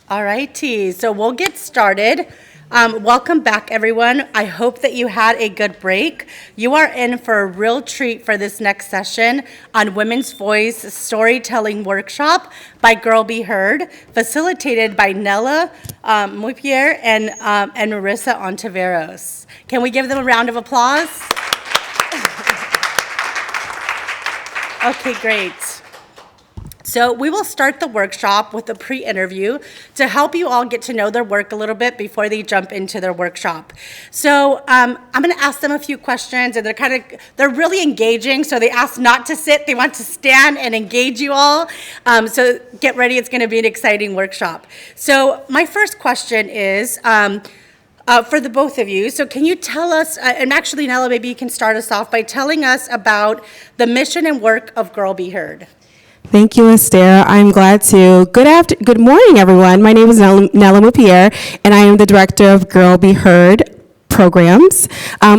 All righty, so we'll get started. Welcome back, everyone. I hope that you had a good break. You are in for a real treat for this next session on Women's Voice Storytelling Workshop by Girl Be Heard, facilitated by Nella Mupier and Marissa Ontiveros. Can we give them a round of applause? Okay, great. So we will start the workshop with a pre-interview to help you all get to know their work a little bit before they jump into their workshop. So I'm going to ask them a few questions, and they're really engaging. So they ask not to sit; they want to stand and engage you all. So get ready; it's going to be an exciting workshop. So my first question is for the both of you. So can you tell us? And actually, Nella, maybe you can start us off by telling us about the mission and work of Girl Be Heard. Thank you, Esther. I'm glad to. Good morning, everyone. My name is Nella Mupier, and I am the director of Girl Be Heard programs.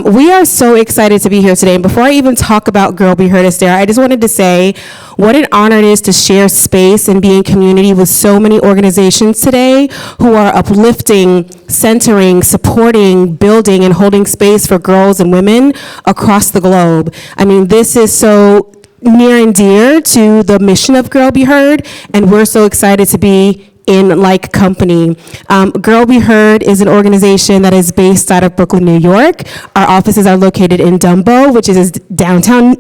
We are so excited to be here today. And before I even talk about Girl Be Heard, Esther, I just wanted to say what an honor it is to share space and be in community with so many organizations today who are uplifting, centering, supporting, building, and holding space for girls and women across the globe. I mean, this is so near and dear to the mission of Girl Be Heard, and we're so excited to be in like company. Girl Be Heard is an organization that is based out of Brooklyn, New York. Our offices are located in Dumbo, which is downtown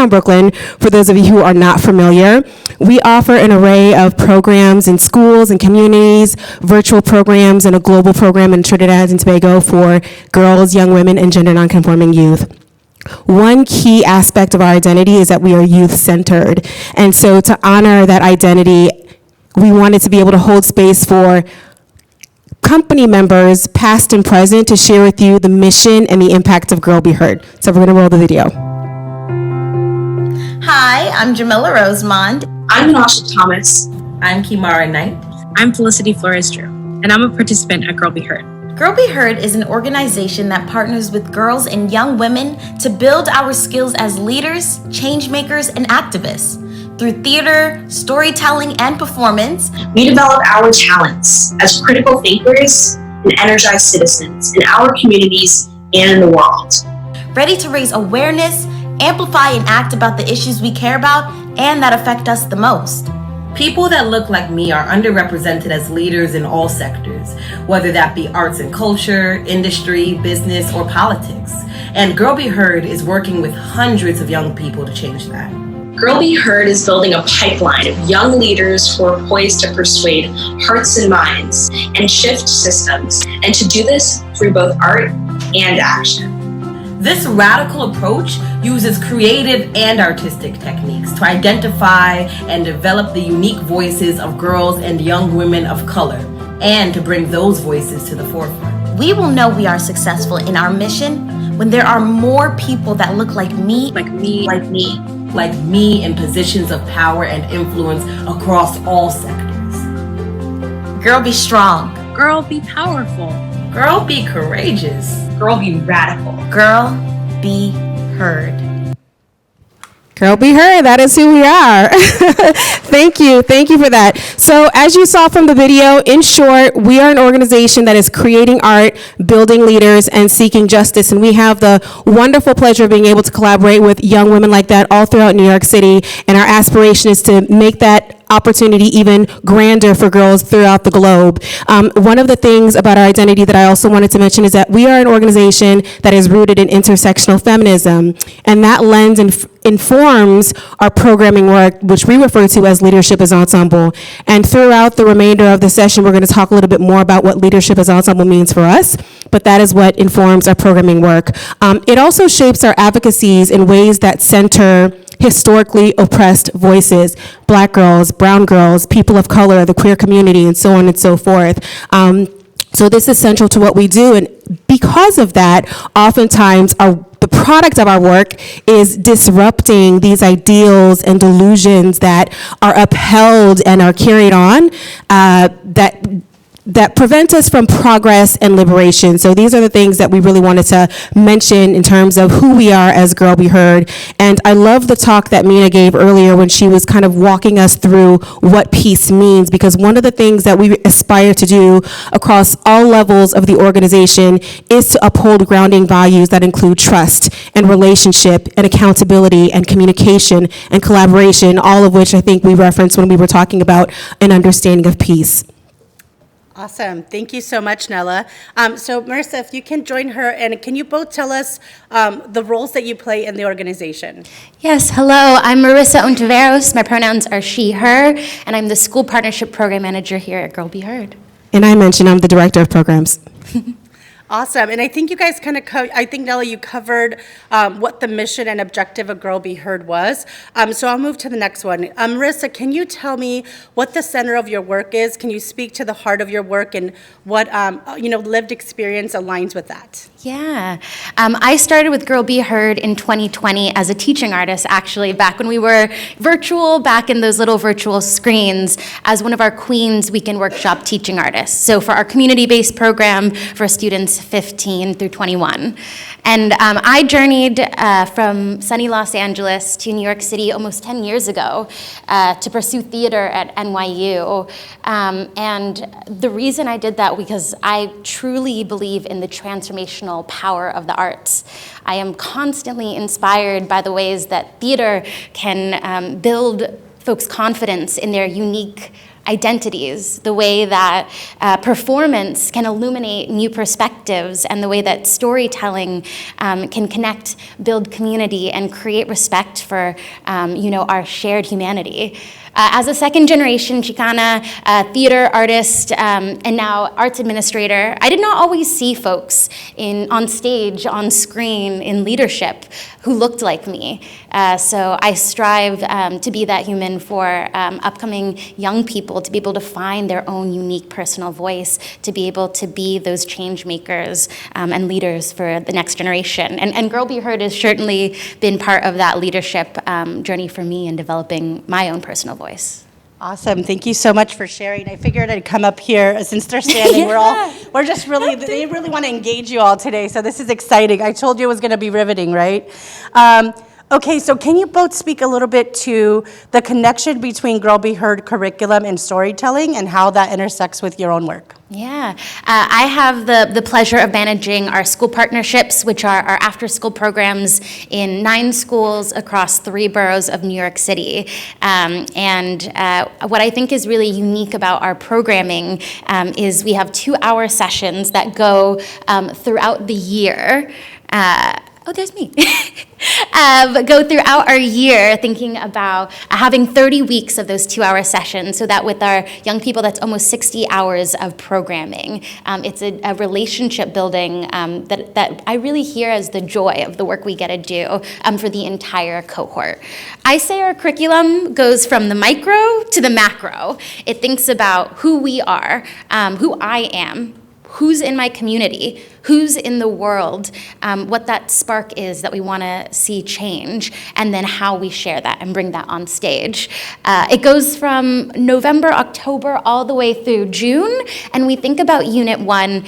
Brooklyn, for those of you who are not familiar. We offer an array of programs in schools and communities, virtual programs, and a global program in Trinidad and Tobago for girls, young women, and gender nonconforming youth. One key aspect of our identity is that we are youth-centered. And so to honor that identity, we wanted to be able to hold space for company members, past and present, to share with you the mission and the impact of Girl Be Heard. So we're going to roll the video. Hi, I'm Jamila Rosemond. I'm Nasha Thomas. I'm Kimara Knight. I'm Felicity Flores-Drew, and I'm a participant at Girl Be Heard. Girl Be Heard is an organization that partners with girls and young women to build our skills as leaders, change makers, and activists. Through theater, storytelling, and performance, we develop our talents as critical thinkers and energized citizens in our communities and in the world. Ready to raise awareness, amplify, and act about the issues we care about and that affect us the most. People that look like me are underrepresented as leaders in all sectors, whether that be arts and culture, industry, business, or politics. And Girl Be Heard is working with hundreds of young people to change that. Girl Be Heard is building a pipeline of young leaders who are poised to persuade hearts and minds and shift systems, and to do this through both art and action. This radical approach uses creative and artistic techniques to identify and develop the unique voices of girls and young women of color, and to bring those voices to the forefront. We will know we are successful in our mission when there are more people that look like me in positions of power and influence across all sectors. Girl, be strong. Girl, be powerful. Girl, be courageous. Girl, be radical. Girl, be heard. Girl Be Heard, that is who we are. Thank you for that. So as you saw from the video, in short, we are an organization that is creating art, building leaders, and seeking justice. And we have the wonderful pleasure of being able to collaborate with young women like that all throughout New York City. And our aspiration is to make that opportunity even grander for girls throughout the globe. One of the things about our identity that I also wanted to mention is that we are an organization that is rooted in intersectional feminism, and that lens informs our programming work, which we refer to as Leadership as Ensemble. And throughout the remainder of the session, we're going to talk a little bit more about what Leadership as Ensemble means for us, but that is what informs our programming work. It also shapes our advocacies in ways that center historically oppressed voices, Black girls, brown girls, people of color, the queer community, and so on and so forth. So this is central to what we do, and because of that, oftentimes the product of our work is disrupting these ideals and delusions that are upheld and are carried on, that that prevent us from progress and liberation. So these are the things that we really wanted to mention in terms of who we are as Girl Be Heard. And I love the talk that Mina gave earlier when she was kind of walking us through what peace means, because one of the things that we aspire to do across all levels of the organization is to uphold grounding values that include trust and relationship and accountability and communication and collaboration, all of which I think we referenced when we were talking about an understanding of peace. Awesome. Thank you so much, Nella. So Marissa, if you can join her, and can you both tell us the roles that you play in the organization? Yes, hello. I'm Marissa Ontiveros. My pronouns are she, her, and I'm the School Partnership Program Manager here at Girl Be Heard. And I mentioned I'm the Director of Programs. Awesome. And I think you guys kind of, I think, Nella, you covered what the mission and objective of Girl Be Heard was. So I'll move to the next one. Marissa, can you tell me what the center of your work is? Can you speak to the heart of your work and what, lived experience aligns with that? Yeah. I started with Girl Be Heard in 2020 as a teaching artist, actually, back when we were virtual, back in those little virtual screens, as one of our Queens Weekend Workshop teaching artists. So for our community-based program for students 15 through 21. And I journeyed from sunny Los Angeles to New York City almost 10 years ago to pursue theater at NYU. And the reason I did that because I truly believe in the transformational power of the arts. I am constantly inspired by the ways that theater can build folks' confidence in their unique identities, the way that performance can illuminate new perspectives, and the way that storytelling can connect, build community, and create respect for our shared humanity. As a second-generation Chicana theater artist and now arts administrator, I did not always see folks on stage, on screen, in leadership who looked like me. So I strive to be that human for upcoming young people to be able to find their own unique personal voice, to be able to be those change makers and leaders for the next generation. And Girl Be Heard has certainly been part of that leadership journey for me in developing my own personal voice. Awesome. Thank you so much for sharing. I figured I'd come up here since they're standing. We're just really, they really want to engage you all today. So this is exciting. I told you it was going to be riveting, right? Okay, so can you both speak a little bit to the connection between Girl Be Heard curriculum and storytelling and how that intersects with your own work? Yeah, I have the pleasure of managing our school partnerships, which are our after-school programs in 9 schools across 3 boroughs of New York City. And what I think is really unique about our programming is we have 2-hour sessions that go throughout the year. Oh, there's me. Go throughout our year thinking about having 30 weeks of those 2-hour sessions so that with our young people, that's almost 60 hours of programming. It's a relationship building that I really hear as the joy of the work we get to do for the entire cohort. I say our curriculum goes from the micro to the macro. It thinks about who we are, who I am, who's in my community, who's in the world, what that spark is that we want to see change, and then how we share that and bring that on stage. It goes from November, October, all the way through June, and we think about Unit 1,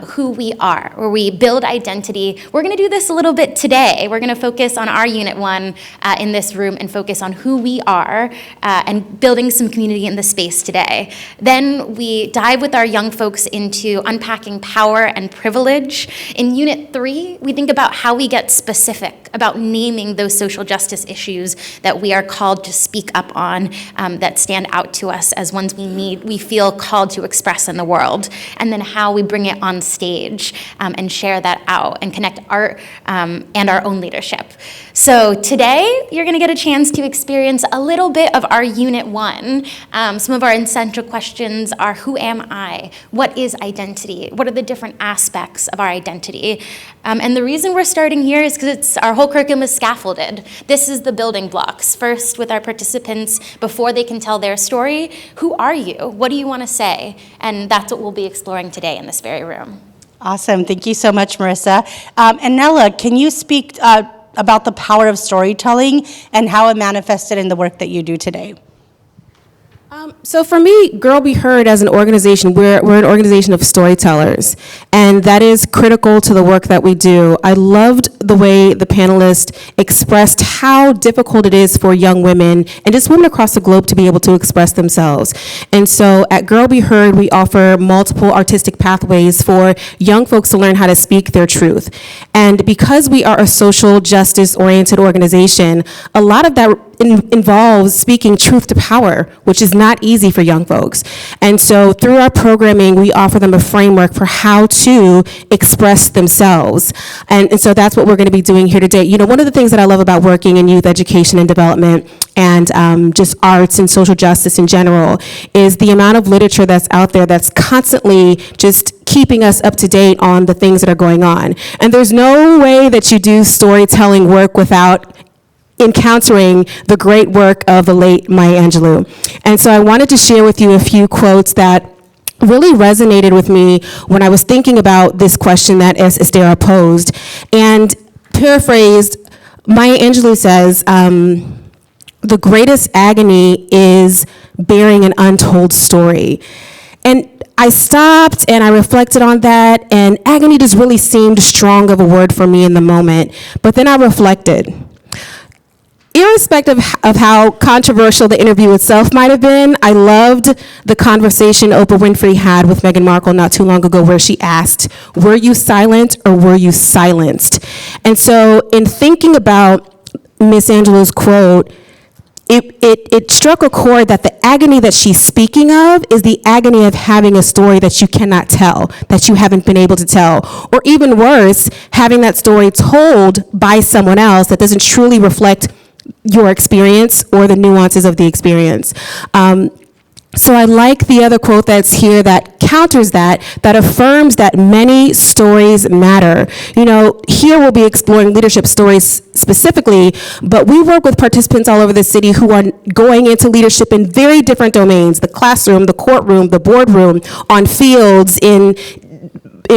who we are, where we build identity. We're going to do this a little bit today. We're going to focus on our Unit 1 in this room and focus on who we are and building some community in the space today. Then we dive with our young folks into unpacking power and privilege. In Unit 3, we think about how we get specific about naming those social justice issues that we are called to speak up on, that stand out to us as ones we feel called to express in the world, and then how we bring it on stage and share that out and connect art and our own leadership. So today, you're going to get a chance to experience a little bit of our Unit 1. Some of our essential questions are, who am I? What is identity? What are the different aspects of our identity? And the reason we're starting here is because our whole curriculum is scaffolded. This is the building blocks. First, with our participants, before they can tell their story, who are you? What do you want to say? And that's what we'll be exploring today in this very room. Awesome. Thank you so much, Marissa. And Nella, can you speak about the power of storytelling and how it manifested in the work that you do today? So for me, Girl Be Heard as an organization, we're an organization of storytellers, and that is critical to the work that we do. I loved the way the panelists expressed how difficult it is for young women and just women across the globe to be able to express themselves. And so at Girl Be Heard, we offer multiple artistic pathways for young folks to learn how to speak their truth. And because we are a social justice-oriented organization, a lot of that involves speaking truth to power, which is not easy for young folks. And so through our programming, we offer them a framework for how to express themselves. And so that's what we're going to be doing here today. You know, one of the things that I love about working in youth education and development and just arts and social justice in general is the amount of literature that's out there that's constantly just keeping us up to date on the things that are going on. And there's no way that you do storytelling work without encountering the great work of the late Maya Angelou. And so I wanted to share with you a few quotes that really resonated with me when I was thinking about this question that Estera posed. And paraphrased, Maya Angelou says, the greatest agony is bearing an untold story. And I stopped and I reflected on that, and agony just really seemed strong of a word for me in the moment. But then I reflected. Irrespective of how controversial the interview itself might have been, I loved the conversation Oprah Winfrey had with Meghan Markle not too long ago where she asked, were you silent or were you silenced? And so in thinking about Miss Angelou's quote, it struck a chord that the agony that she's speaking of is the agony of having a story that you cannot tell, that you haven't been able to tell. Or even worse, having that story told by someone else that doesn't truly reflect your experience or the nuances of the experience. So I like the other quote that's here that counters that affirms that many stories matter. You know, here we'll be exploring leadership stories specifically, but we work with participants all over the city who are going into leadership in very different domains: the classroom, the courtroom, the boardroom, on fields, in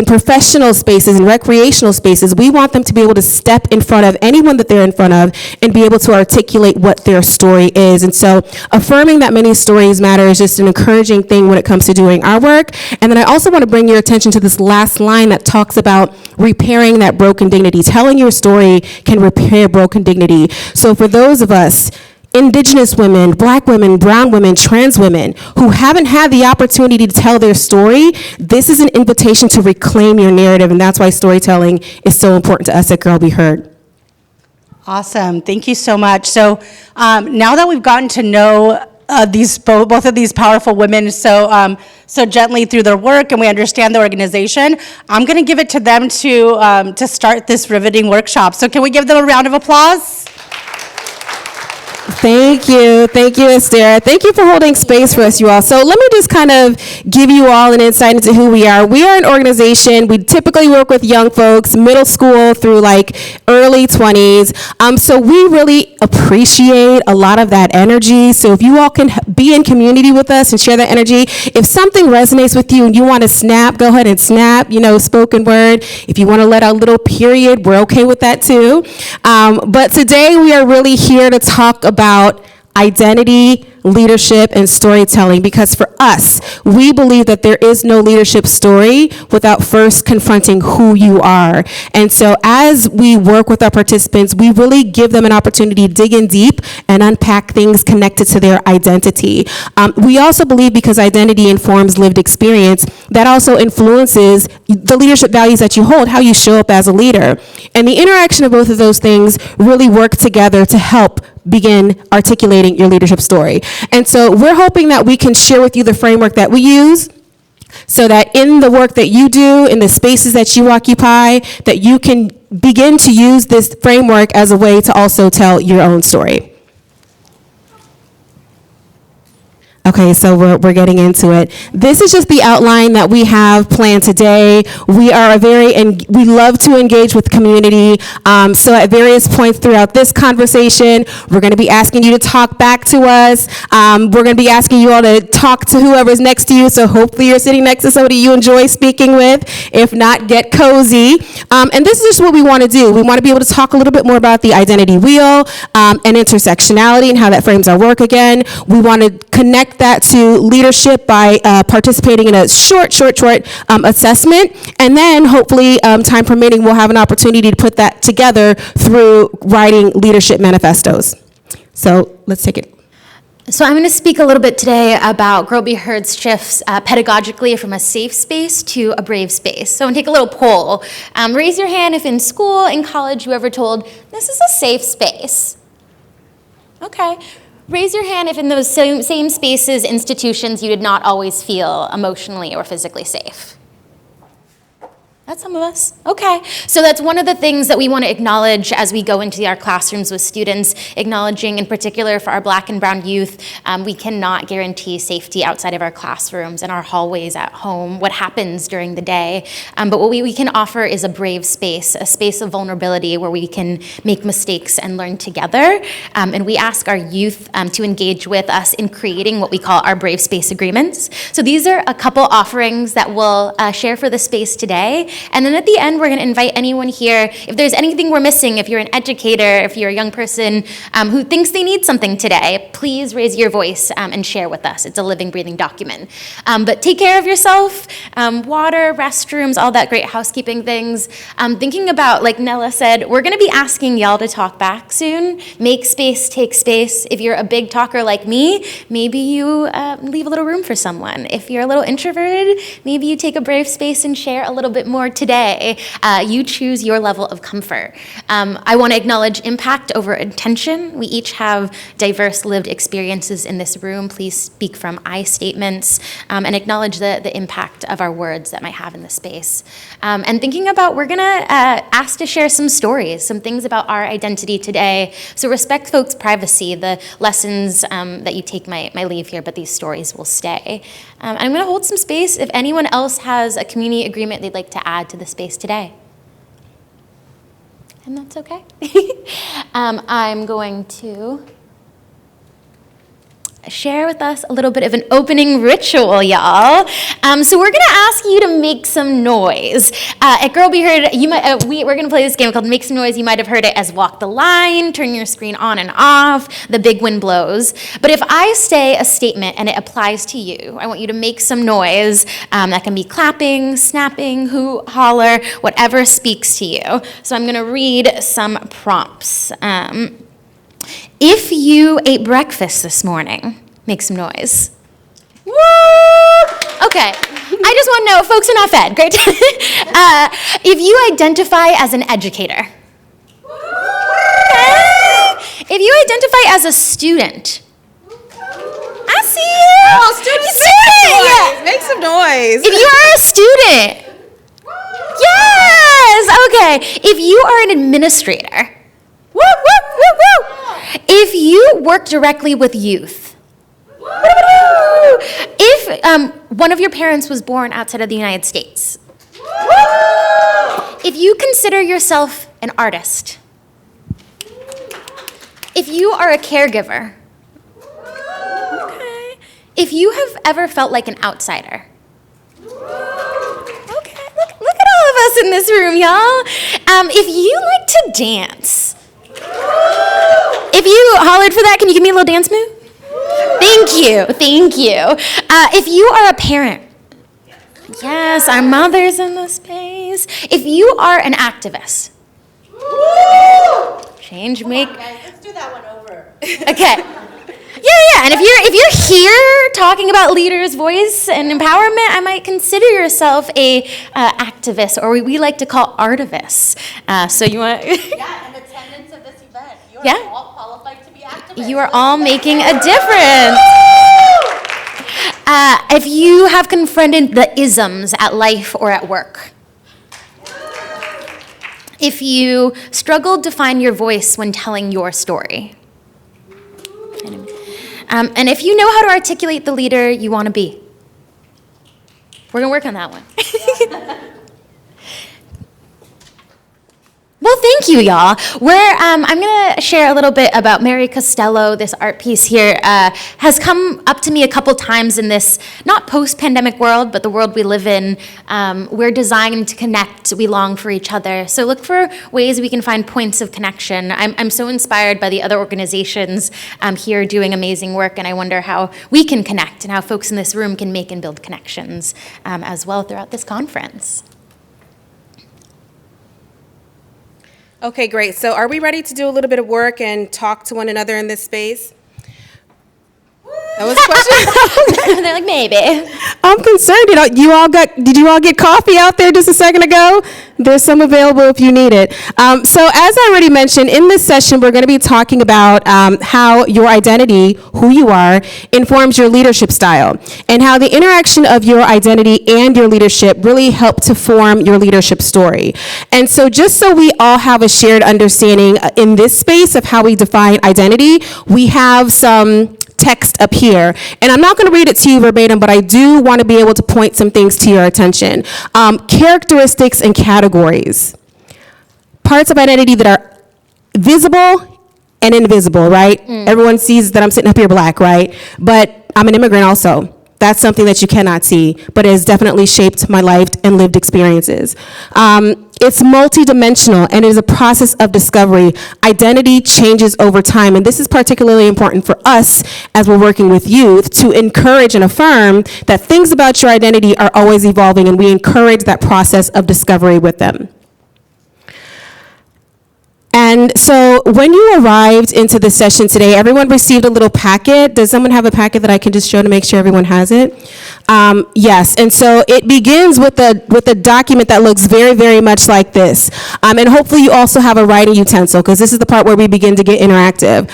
professional spaces and recreational spaces. We want them to be able to step in front of anyone that they're in front of and be able to articulate what their story is. And so affirming that many stories matter is just an encouraging thing when it comes to doing our work. And then I also want to bring your attention to this last line that talks about repairing that broken dignity. Telling your story can repair broken dignity. So for those of us, Indigenous women, Black women, brown women, trans women who haven't had the opportunity to tell their story, this is an invitation to reclaim your narrative, and that's why storytelling is so important to us at Girl Be Heard. Awesome. Thank you so much. So now that we've gotten to know both of these powerful women so gently through their work, and we understand the organization, I'm going to give it to them to start this riveting workshop. So can we give them a round of applause? Thank you, Estera. Thank you for holding space for us, you all. So let me just kind of give you all an insight into who we are. We are an organization. We typically work with young folks, middle school through like early 20s. So we really appreciate a lot of that energy. So if you all can be in community with us and share that energy, if something resonates with you and you want to snap, go ahead and snap, spoken word. If you want to let out a little period, we're okay with that too. But today we are really here to talk about identity, leadership, and storytelling, because for us, we believe that there is no leadership story without first confronting who you are. And so as we work with our participants, we really give them an opportunity to dig in deep and unpack things connected to their identity. We also believe, because identity informs lived experience, that also influences the leadership values that you hold, how you show up as a leader. And the interaction of both of those things really work together to help begin articulating your leadership story. And so we're hoping that we can share with you the framework that we use, so that in the work that you do, in the spaces that you occupy, that you can begin to use this framework as a way to also tell your own story. Okay, so we're getting into it. This is just the outline that we have planned today. We love to engage with community. So at various points throughout this conversation, we're going to be asking you to talk back to us. We're going to be asking you all to talk to whoever's next to you. So hopefully you're sitting next to somebody you enjoy speaking with. If not, get cozy. And this is just what we want to do. We want to be able to talk a little bit more about the identity wheel and intersectionality and how that frames our work again. We want to connect connect that to leadership by participating in a short assessment. And then hopefully, time permitting, we'll have an opportunity to put that together through writing leadership manifestos. So let's take it. So I'm going to speak a little bit today about Girl Be Heard's shifts pedagogically from a safe space to a brave space. So I'm going to take a little poll. Raise your hand if in school, in college, you ever told, this is a safe space. Okay. Raise your hand if in those same spaces, institutions, you did not always feel emotionally or physically safe. That's some of us. Okay. So that's one of the things that we want to acknowledge as we go into our classrooms with students, acknowledging in particular for our Black and brown youth, we cannot guarantee safety outside of our classrooms and our hallways at home, what happens during the day. But what we can offer is a brave space, a space of vulnerability where we can make mistakes and learn together. And we ask our youth to engage with us in creating what we call our brave space agreements. So these are a couple offerings that we'll share for the space today. And then at the end, we're going to invite anyone here, if there's anything we're missing, if you're an educator, if you're a young person who thinks they need something today, please raise your voice and share with us. It's a living, breathing document. But take care of yourself, water, restrooms, all that great housekeeping things. Thinking about, like Nella said, we're going to be asking y'all to talk back soon. Make space, take space. If you're a big talker like me, maybe you leave a little room for someone. If you're a little introverted, maybe you take a brave space and share a little bit more today. You choose your level of comfort. I want to acknowledge impact over intention. We each have diverse lived experiences in this room. Please speak from I statements and acknowledge the impact of our words that might have in the space. And thinking about, we're going to ask to share some stories, some things about our identity today. So respect folks' privacy. The lessons that you take might leave here, but these stories will stay. I'm going to hold some space if anyone else has a community agreement they'd like to add to the space today. And that's okay. I'm going to share with us a little bit of an opening ritual, y'all. So we're going to ask you to make some noise. At Girl Be Heard, we're going to play this game called Make Some Noise. You might have heard it as Walk the Line, turn your screen on and off, the big wind blows. But if I say a statement and it applies to you, I want you to make some noise. That can be clapping, snapping, hoot, holler, whatever speaks to you. So I'm going to read some prompts. If you ate breakfast this morning, make some noise. Woo! Okay, I just want to know, folks are not fed, great. If you identify as an educator. Okay. If you identify as a student. I see you. Oh, students, yeah. make some noise. If you are a student. Yes, okay. If you are an administrator. Woo, woo, woo, woo. If you work directly with youth. If one of your parents was born outside of the United States. If you consider yourself an artist. If you are a caregiver. Okay. If you have ever felt like an outsider. Okay, look at all of us in this room, y'all. If you like to dance. If you hollered for that, can you give me a little dance move? Thank you. If you are a parent. Yes, our mothers in the space. If you are an activist. Change make. Let's do that one over. Okay. Yeah. And if you're here talking about leaders' voice and empowerment, I might consider yourself a activist, or we like to call artivist. So you want? Yeah, in attendance of this event. You are all qualified to be activists. You are all making a difference. If you have confronted the isms at life or at work. If you struggled to find your voice when telling your story. And if you know how to articulate the leader you want to be. We're going to work on that one. Well, thank you, y'all. I'm going to share a little bit about Mary Costello. This art piece here has come up to me a couple times in this, not post-pandemic world, but the world we live in. We're designed to connect. We long for each other. So look for ways we can find points of connection. I'm so inspired by the other organizations here doing amazing work, and I wonder how we can connect and how folks in this room can make and build connections as well throughout this conference. Okay, great. So are we ready to do a little bit of work and talk to one another in this space? That was a question? They're like, maybe. I'm concerned. Did you all get coffee out there just a second ago? There's some available if you need it. So as I already mentioned, in this session, we're going to be talking about how your identity, who you are, informs your leadership style, and how the interaction of your identity and your leadership really help to form your leadership story. And so just so we all have a shared understanding in this space of how we define identity, we have some text up here. And I'm not going to read it to you verbatim, but I do want to be able to point some things to your attention. Characteristics and categories. Parts of identity that are visible and invisible, right? Everyone sees that I'm sitting up here black, right? But I'm an immigrant also. That's something that you cannot see, but it has definitely shaped my life and lived experiences. It's multidimensional, and it is a process of discovery. Identity changes over time, and this is particularly important for us as we're working with youth to encourage and affirm that things about your identity are always evolving, and we encourage that process of discovery with them. And so when you arrived into the session today, everyone received a little packet. Does someone have a packet that I can just show to make sure everyone has it? Yes, and so it begins with a document that looks very, very much like this. And hopefully you also have a writing utensil, because this is the part where we begin to get interactive.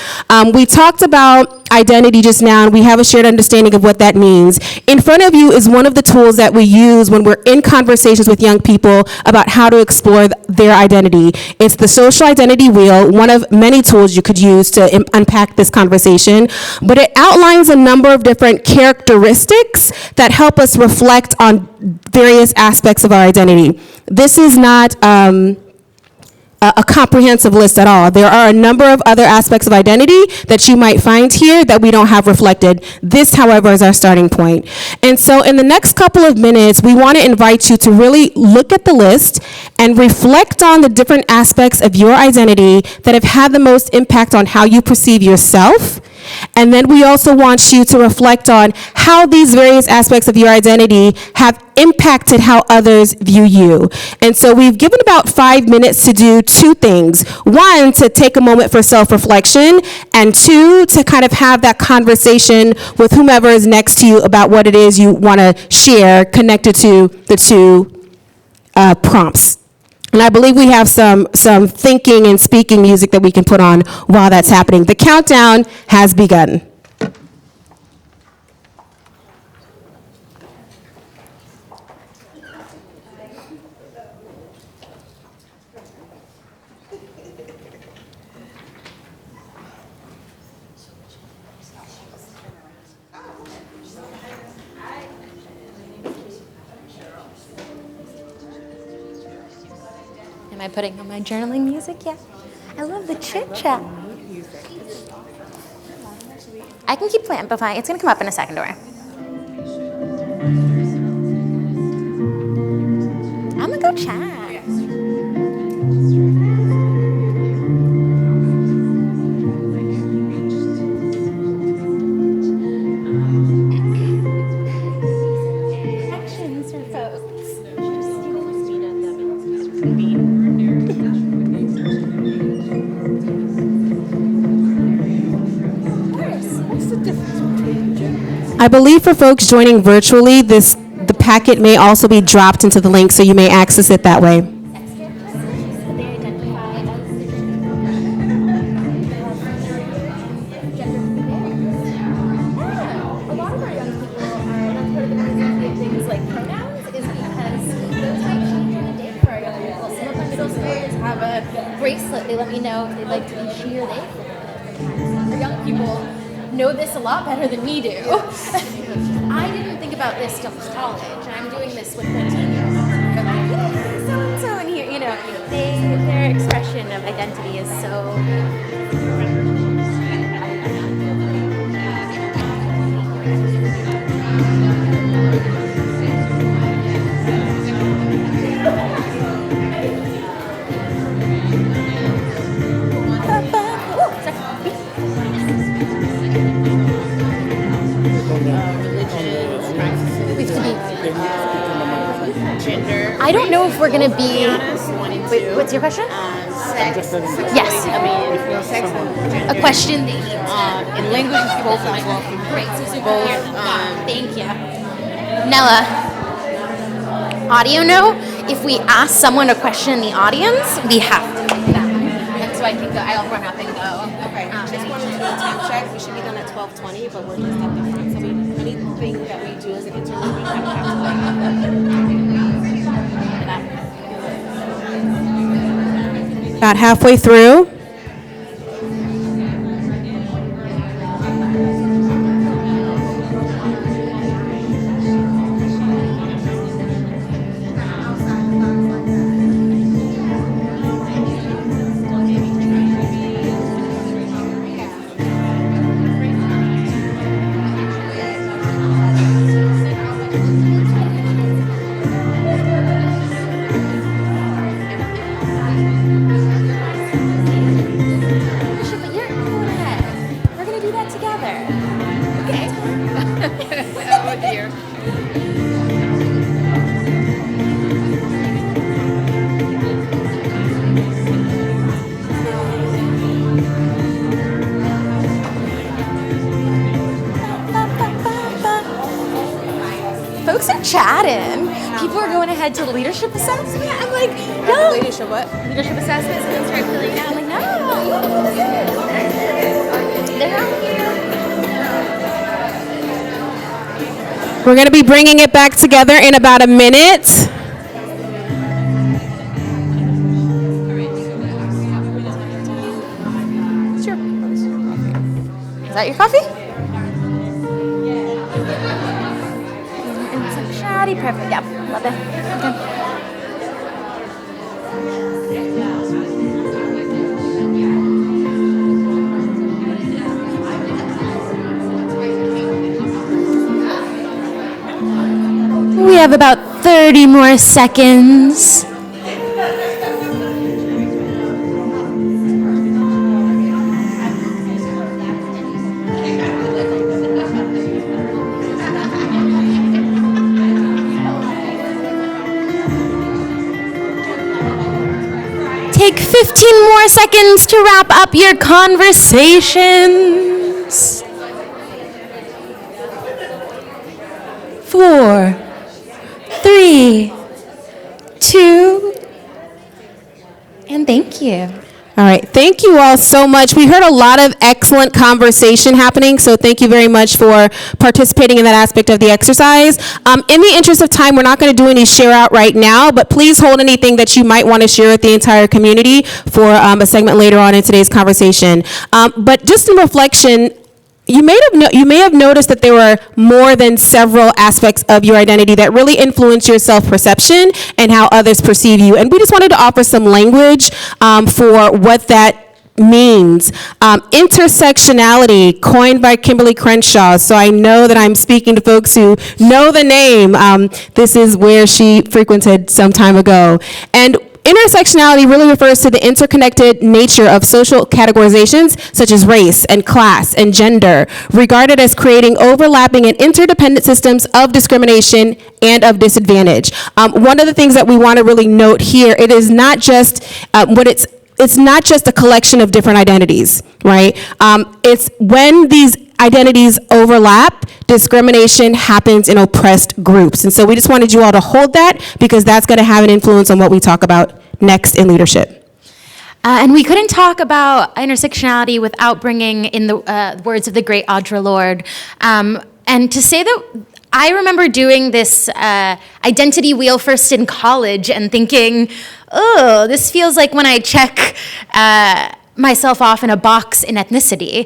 We talked about identity just now, and we have a shared understanding of what that means. In front of you is one of the tools that we use when we're in conversations with young people about how to explore their identity. It's the social identity wheel, one of many tools you could use to unpack this conversation, but it outlines a number of different characteristics that help us reflect on various aspects of our identity. This is not a comprehensive list at all. There are a number of other aspects of identity that you might find here that we don't have reflected. This, however, is our starting point. And so in the next couple of minutes, we want to invite you to really look at the list and reflect on the different aspects of your identity that have had the most impact on how you perceive yourself. And then we also want you to reflect on how these various aspects of your identity have impacted how others view you. And so we've given about 5 minutes to do two things. One, to take a moment for self-reflection, and two, to kind of have that conversation with whomever is next to you about what it is you want to share connected to the two prompts. And I believe we have some thinking and speaking music that we can put on while that's happening. The countdown has begun. Am I putting on my journaling music yet? I love the chit chat. I can keep amplifying. It's gonna come up in a second, don't worry. I'm gonna go chat. Actions for folks. I believe for folks joining virtually, the packet may also be dropped into the link, so you may access it that way. Bracelet, they let me know if they'd like to be she or they for times. Our young people know this a lot better than we do. I didn't think about this till college. I'm doing this with 13-year-olds. They're like, yeah, so-and-so in here, their expression of identity is so. Gender. I don't know if we're gonna be. Wait, what's your question? Sex. Yes. I mean, sex and gender. A question. In languages, both as well. Great. So Both. thank you, Nella. Audio no. If we ask someone a question in the audience, we have to take that. And so I can go. I'll run up and go. Okay. Just wanted to do a time check. We should be done at 12:20, but we're just at the front. So anything that we do as an interview, we kind of have to About halfway through. We're gonna do that together. Okay. Oh dear. Folks are chatting. People are going ahead to the leadership assessment. I'm like, no. leadership what? Leadership assessment. So they start filling out. I'm like, no. They're not here. We're going to be bringing it back together in about a minute. Sure. Is that your coffee? It's like chatty, perfect. Yep, love it. Okay. We have about 30 more seconds. Take 15 more seconds to wrap up your conversations. 4, 3, 2, and thank you. All right, thank you all so much. We heard a lot of excellent conversation happening, so thank you very much for participating in that aspect of the exercise. In the interest of time, we're not going to do any share out right now, but please hold anything that you might want to share with the entire community for a segment later on in today's conversation. But just in reflection, you may have noticed that there were more than several aspects of your identity that really influence your self-perception and how others perceive you. And we just wanted to offer some language for what that means. Intersectionality, coined by Kimberly Crenshaw. So I know that I'm speaking to folks who know the name. This is where she frequented some time ago. And intersectionality really refers to the interconnected nature of social categorizations such as race and class and gender, regarded as creating overlapping and interdependent systems of discrimination and of disadvantage. One of the things that we want to really note here, it is not just it's not just a collection of different identities, right? It's when these identities overlap, discrimination happens in oppressed groups. And so we just wanted you all to hold that because that's going to have an influence on what we talk about next in leadership. And we couldn't talk about intersectionality without bringing in the words of the great Audre Lorde. And to say that I remember doing this identity wheel first in college and thinking, oh, this feels like when I check myself off in a box in ethnicity,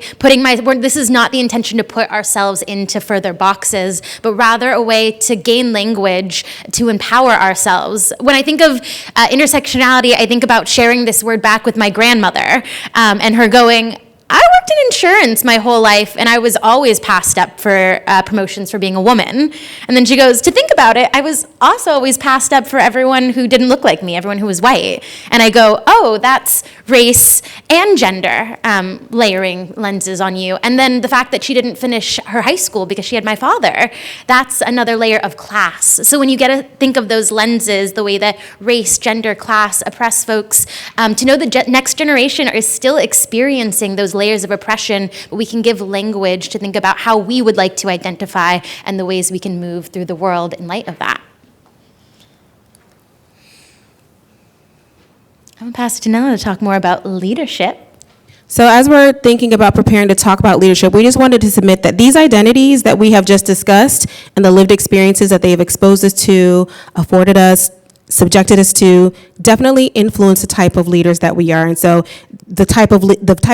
this is not the intention to put ourselves into further boxes, but rather a way to gain language to empower ourselves. When I think of intersectionality, I think about sharing this word back with my grandmother and her going, I worked in insurance my whole life, and I was always passed up for promotions for being a woman. And then she goes, to think about it, I was also always passed up for everyone who didn't look like me, everyone who was white. And I go, oh, that's race and gender layering lenses on you. And then the fact that she didn't finish her high school because she had my father, that's another layer of class. So when you get to think of those lenses, the way that race, gender, class oppress folks, to know the next generation is still experiencing those layers of oppression, but we can give language to think about how we would like to identify and the ways we can move through the world in light of that. I'm going to pass it to Nella to talk more about leadership. So as we're thinking about preparing to talk about leadership, we just wanted to submit that these identities that we have just discussed and the lived experiences that they have exposed us to, afforded us, subjected us to, definitely influence the type of leaders that we are. And so the type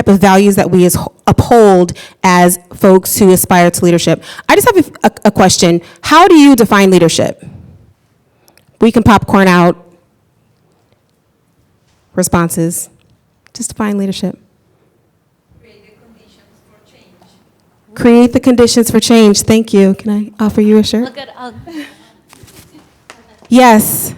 of values that we uphold as folks who aspire to leadership. I just have a question. How do you define leadership? We can popcorn out responses. Just define leadership. Create the conditions for change. Create the conditions for change. Thank you. Can I offer you a shirt? Look at Yes.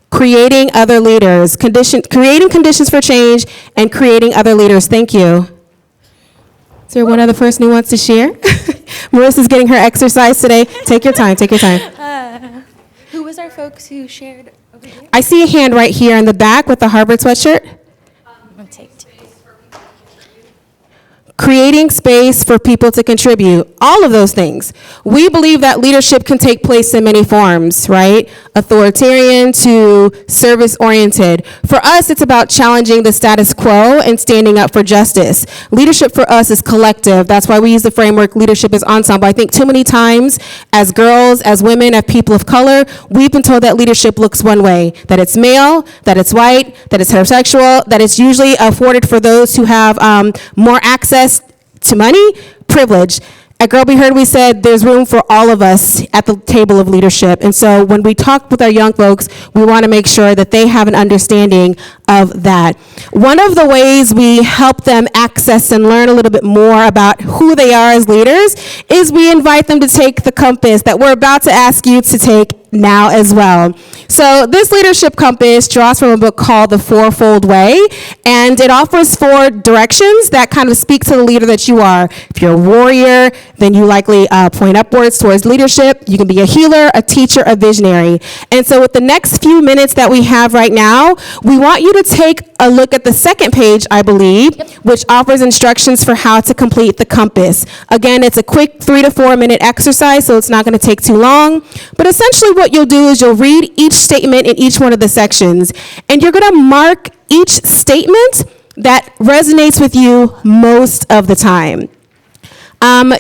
Creating other leaders, creating conditions for change, and creating other leaders. Thank you. Is there one other person who wants to share? Marissa's getting her exercise today. Take your time, take your time. who was our folks who shared over here? I see a hand right here in the back with the Harvard sweatshirt. I'm gonna take two. Creating space for people to contribute, all of those things. We believe that leadership can take place in many forms, right? Authoritarian to service-oriented. For us, it's about challenging the status quo and standing up for justice. Leadership for us is collective. That's why we use the framework leadership is ensemble. I think too many times as girls, as women, as people of color, we've been told that leadership looks one way, that it's male, that it's white, that it's heterosexual, that it's usually afforded for those who have more access to money, privilege. At Girl Be Heard, we said there's room for all of us at the table of leadership. And so when we talk with our young folks, we want to make sure that they have an understanding of that. One of the ways we help them access and learn a little bit more about who they are as leaders is we invite them to take the compass that we're about to ask you to take now as well. So this leadership compass draws from a book called The Fourfold Way, and it offers 4 directions that kind of speak to the leader that you are. If you're a warrior, then you likely point upwards towards leadership. You can be a healer, a teacher, a visionary. And so with the next few minutes that we have right now, we want you to take a look at the second page, I believe, which offers instructions for how to complete the compass. Again, it's a quick 3 to 4 minute exercise, so it's not going to take too long. But essentially what you'll do is you'll read each statement in each one of the sections, and you're going to mark each statement that resonates with you most of the time.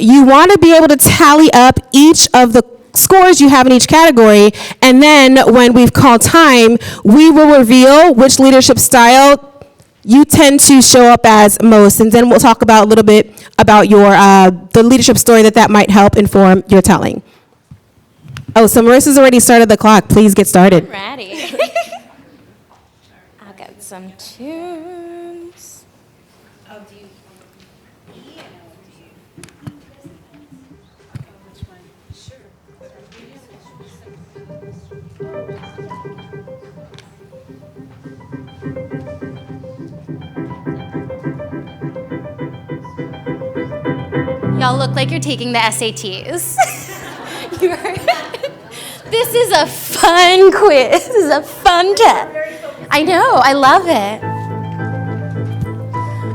You want to be able to tally up each of the scores you have in each category, and then when we've called time, we will reveal which leadership style you tend to show up as most, and then we'll talk about a little bit about your the leadership story that might help inform your telling. Oh, so Marissa's already started the clock. Please get started. Ready. I'll get some tunes. Y'all look like you're taking the SATs. You are. This is a fun quiz. This is a fun test. I know. I love it.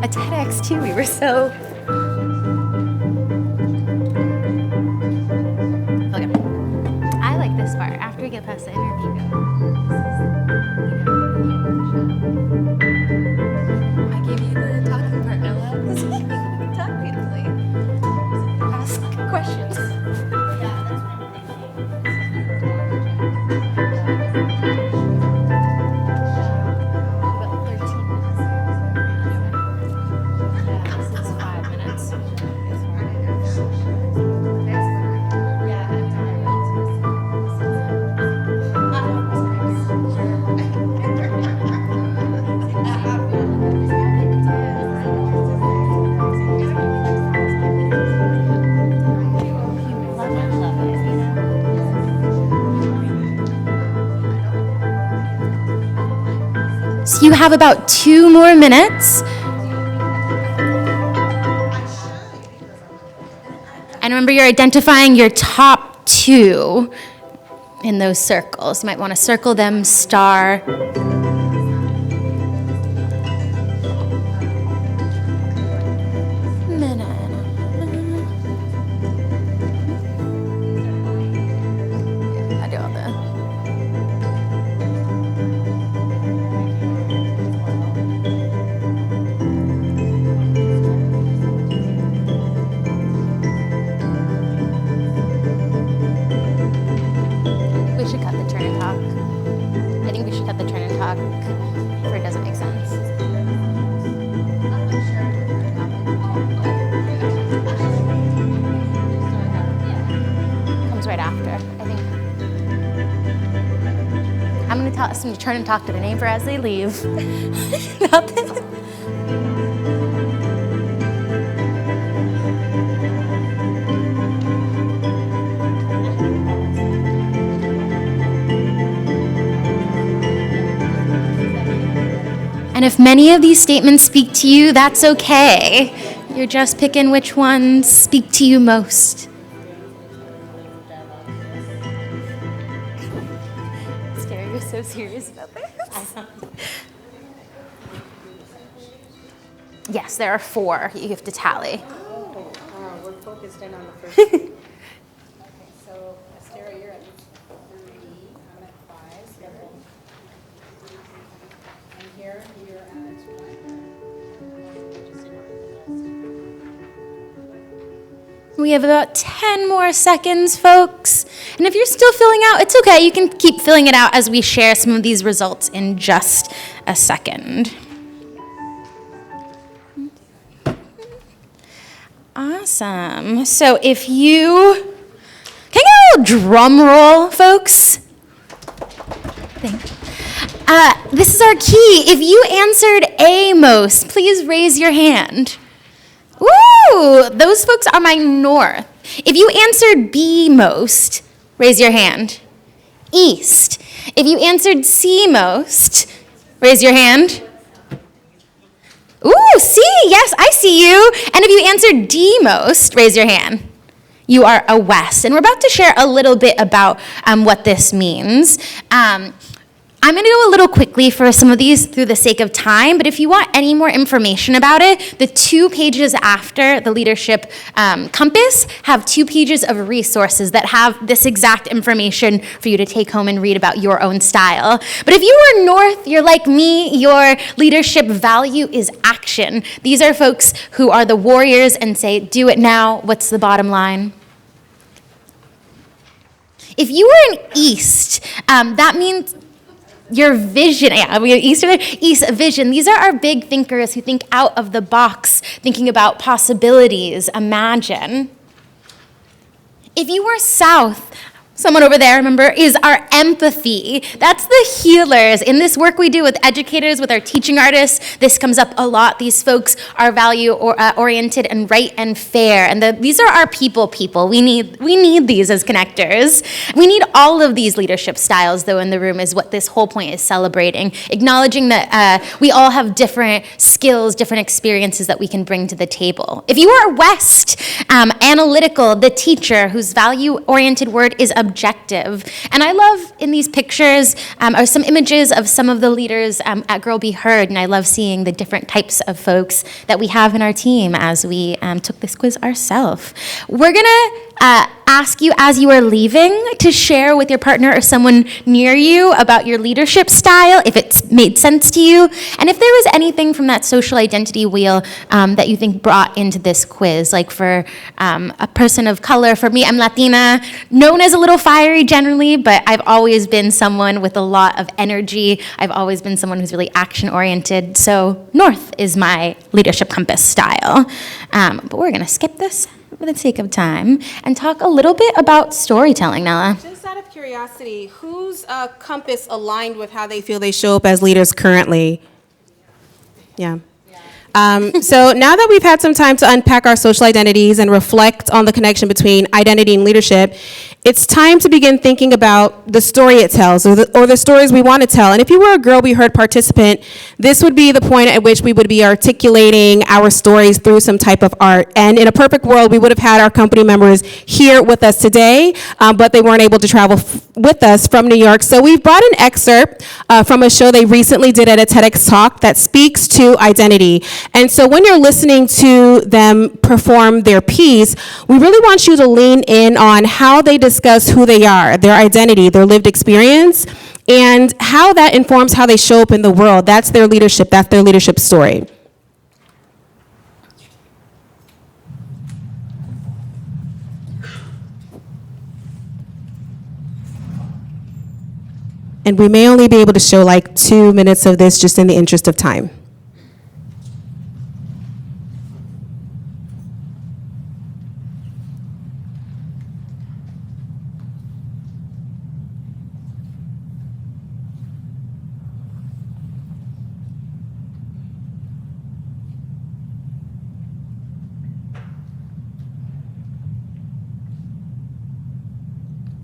A TEDx too. We were so. Okay. I like this part. After we get past the interview. I gave you the talking part, Ella. This is you can talk beautifully. Ask questions. About 13 So you have about 2 more minutes. And remember, you're identifying your top 2 in those circles. You might want to circle them star. We should cut the turn and talk. I think we should cut the turn and talk for it doesn't make sense. Comes right after, I think. I'm gonna ask them to turn and talk to their neighbor as they leave. Nothing. And if many of these statements speak to you, that's okay. You're just picking which ones speak to you most. Sarah, you're so serious about this. Yes, there are 4 you have to tally. We're focused in on the first 2. Okay, so Astera, you're at 3, I'm at 5, 7. And here, you're at 1. We have about 10 more seconds, folks. And if you're still filling out, it's okay. You can keep filling it out as we share some of these results in just a second. Awesome. So if you, can I get a little drum roll, folks? This is our key. If you answered A most, please raise your hand. Woo! Those folks are my north. If you answered B most, raise your hand. East. If you answered C most, raise your hand. Ooh, C, yes, I see you. And if you answered D most, raise your hand. You are a west. And we're about to share a little bit about what this means. I'm going to go a little quickly for some of these through the sake of time, but if you want any more information about it, the 2 pages after the leadership compass have 2 pages of resources that have this exact information for you to take home and read about your own style. But if you are north, you're like me, your leadership value is action. These are folks who are the warriors and say, do it now. What's the bottom line? If you were an east, that means your vision, east vision. These are our big thinkers who think out of the box, thinking about possibilities, imagine. If you were south, someone over there, remember, is our empathy. That's the healers. In this work we do with educators, with our teaching artists, this comes up a lot. These folks are value-oriented and right and fair. And these are our people. We need these as connectors. We need all of these leadership styles, though, in the room is what this whole point is celebrating, acknowledging that we all have different skills, different experiences that we can bring to the table. If you are west, analytical, the teacher whose value-oriented word is objective. And I love in these pictures are some images of some of the leaders at Girl Be Heard, and I love seeing the different types of folks that we have in our team as we took this quiz ourselves. We're gonna ask you as you are leaving to share with your partner or someone near you about your leadership style, if it's made sense to you, and if there was anything from that social identity wheel that you think brought into this quiz, like for a person of color. For me, I'm Latina, known as a little fiery generally, but I've always been someone with a lot of energy. I've always been someone who's really action-oriented, so North is my leadership compass style. But we're gonna skip this for the sake of time and talk a little bit about storytelling, Nella. Just out of curiosity, whose compass aligned with how they feel they show up as leaders currently? Yeah. So now that we've had some time to unpack our social identities and reflect on the connection between identity and leadership, it's time to begin thinking about the story it tells, or the stories we want to tell. And if you were a Girl Be Heard participant, this would be the point at which we would be articulating our stories through some type of art. And in a perfect world, we would have had our company members here with us today, but they weren't able to travel with us from New York. So we've brought an excerpt from a show they recently did at a TEDx talk that speaks to identity. And so when you're listening to them perform their piece, we really want you to lean in on how they discuss who they are, their identity, their lived experience, and how that informs how they show up in the world. That's their leadership story. And we may only be able to show like 2 minutes of this just in the interest of time.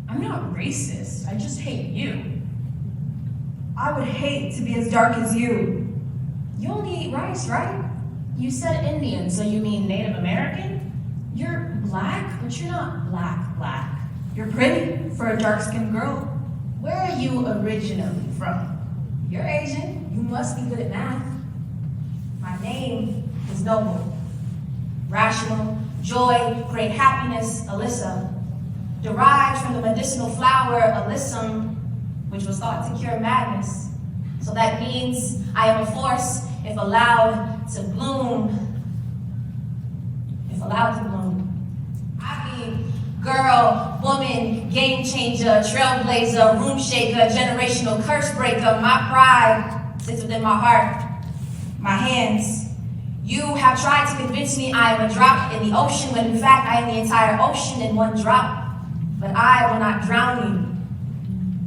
I'm not racist, I just hate you. I would hate to be as dark as you. You only eat rice, right? You said Indian, so you mean Native American? You're black, but you're not black. You're pretty for a dark-skinned girl. Where are you originally from? You're Asian, you must be good at math. My name is Noble. Rational, joy, great happiness, Alyssa. Derived from the medicinal flower alyssum, which was thought to cure madness. So that means I am a force if allowed to bloom. If allowed to bloom. I mean, girl, woman, game changer, trailblazer, room shaker, generational curse breaker. My pride sits within my heart, my hands. You have tried to convince me I am a drop in the ocean, when in fact I am the entire ocean in one drop. But I will not drown you.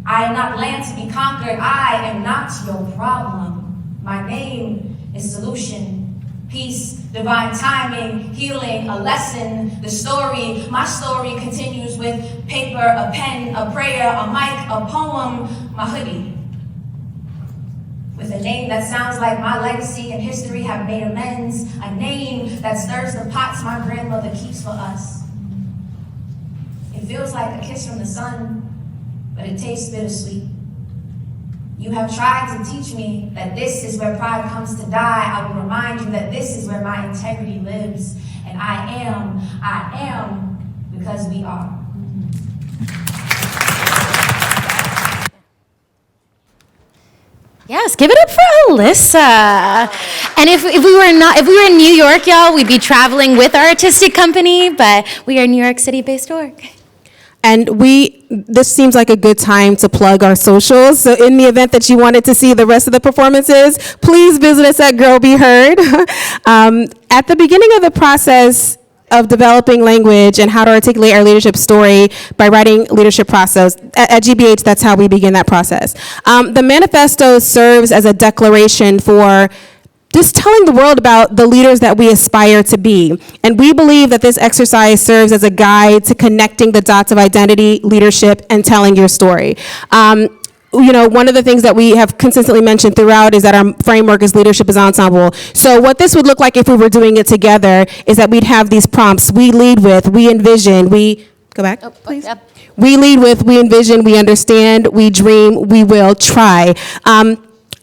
I am not land to be conquered. I am not your problem. My name is solution, peace, divine timing, healing, a lesson, the story. My story continues with paper, a pen, a prayer, a mic, a poem, my hoodie. With a name that sounds like my legacy and history have made amends, a name that stirs the pots my grandmother keeps for us. It feels like a kiss from the sun, but it tastes bittersweet. You have tried to teach me that this is where pride comes to die. I will remind you that this is where my integrity lives. And I am, because we are. Yes, give it up for Alyssa. And if we were in New York, y'all, we'd be traveling with our artistic company, but we are a New York City-based org. And this seems like a good time to plug our socials. So in the event that you wanted to see the rest of the performances, please visit us at Girl Be Heard. At the beginning of the process of developing language and how to articulate our leadership story by writing leadership process, at GBH, that's how we begin that process. The manifesto serves as a declaration for just telling the world about the leaders that we aspire to be. And we believe that this exercise serves as a guide to connecting the dots of identity, leadership, and telling your story. One of the things that we have consistently mentioned throughout is that our framework is leadership is ensemble. So what this would look like if we were doing it together is that we'd have these prompts. We lead with, we envision, go back, please. Yep. We lead with, we envision, we understand, we dream, we will try.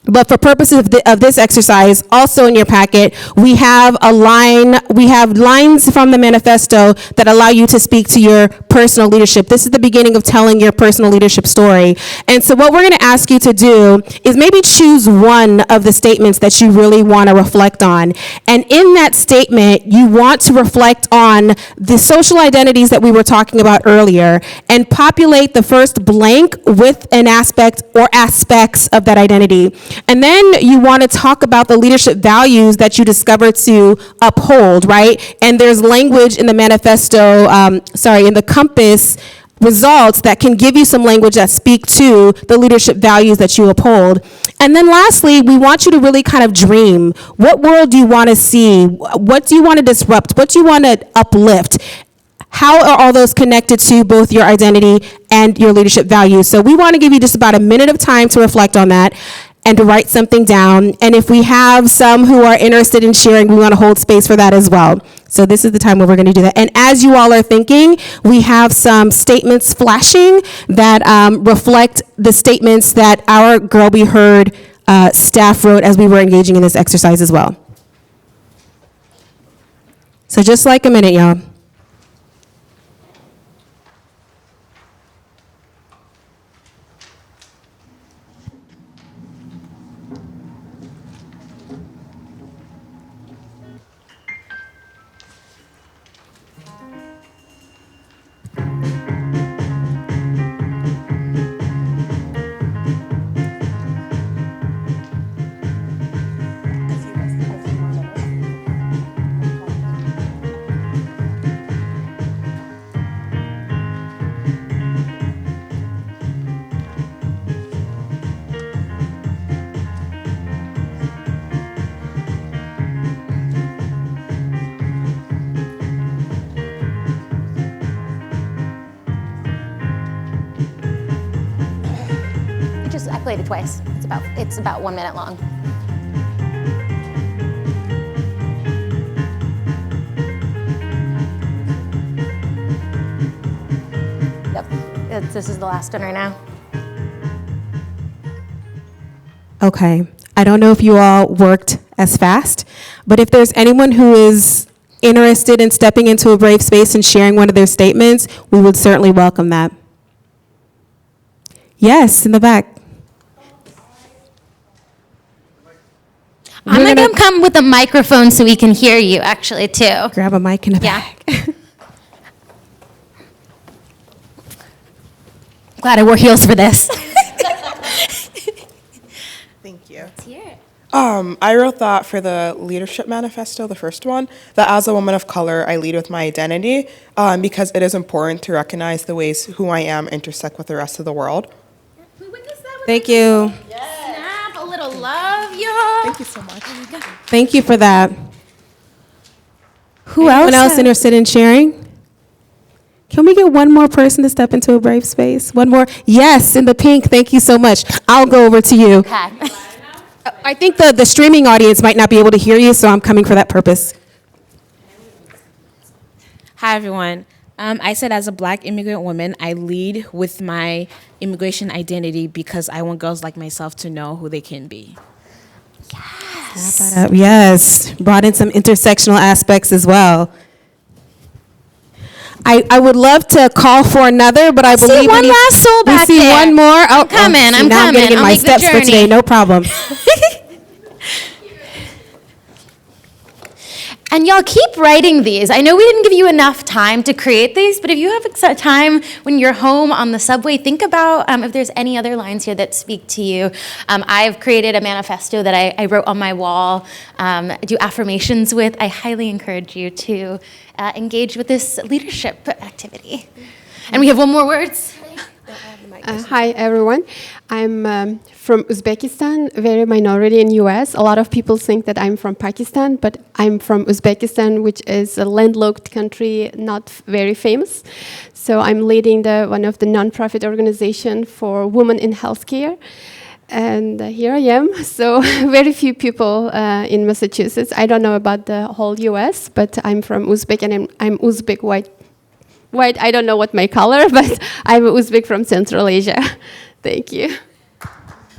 But for purposes of this exercise, also in your packet, we have lines from the manifesto that allow you to speak to your personal leadership. This is the beginning of telling your personal leadership story. And so what we're going to ask you to do is maybe choose one of the statements that you really want to reflect on. And in that statement, you want to reflect on the social identities that we were talking about earlier and populate the first blank with an aspect or aspects of that identity. And then you want to talk about the leadership values that you discovered to uphold, right? And there's language in the manifesto, in the compass results that can give you some language that speak to the leadership values that you uphold. And then lastly, we want you to really kind of dream. What world do you want to see? What do you want to disrupt? What do you want to uplift? How are all those connected to both your identity and your leadership values? So we want to give you just about a minute of time to reflect on that and to write something down. And if we have some who are interested in sharing, we want to hold space for that as well. So this is the time where we're going to do that. And as you all are thinking, we have some statements flashing that reflect the statements that our Girl Be Heard staff wrote as we were engaging in this exercise as well. So just like a minute, y'all. I played it twice. It's about 1 minute long. Yep. This is the last one right now. Okay. I don't know if you all worked as fast, but if there's anyone who is interested in stepping into a brave space and sharing one of their statements, we would certainly welcome that. Yes, in the back. I'm going to come with a microphone so we can hear you, actually, too. Grab a mic in the Yeah. back. Glad I wore heels for this. Thank you. Let's hear it. I wrote that for the leadership manifesto, the first one, that as a woman of color, I lead with my identity because it is important to recognize the ways who I am intersect with the rest of the world. Thank you. Snap a little love, y'all. Thank you so much. Thank you for that. Who Anyone else interested in sharing? Can we get one more person to step into a brave space? One more? Yes, in the pink. Thank you so much. I'll go over to you. Okay. I think the streaming audience might not be able to hear you, so I'm coming for that purpose. Hi, everyone. I said as a Black immigrant woman, I lead with my immigration identity because I want girls like myself to know who they can be. Yes. Yes. Brought in some intersectional aspects as well. I would love to call for another, but I believe see one last soul back we see there. one more. Oh, I'm coming. see, I'm now coming. I'm gonna get I'll my make the steps for journey. today. No problem. And y'all keep writing these. I know we didn't give you enough time to create these, but if you have time when you're home on the subway, think about if there's any other lines here that speak to you. I've created a manifesto that I wrote on my wall, do affirmations with. I highly encourage you to engage with this leadership activity. And we have one more words. Hi, everyone. I'm from Uzbekistan, very minority in US. A lot of people think that I'm from Pakistan, but I'm from Uzbekistan, which is a landlocked country, not very famous. So I'm leading one of the nonprofit organization for women in healthcare. And here I am. So very few people in Massachusetts. I don't know about the whole US, but I'm from Uzbek, and I'm Uzbek white. I don't know what my color, but I'm Uzbek from Central Asia. Thank you.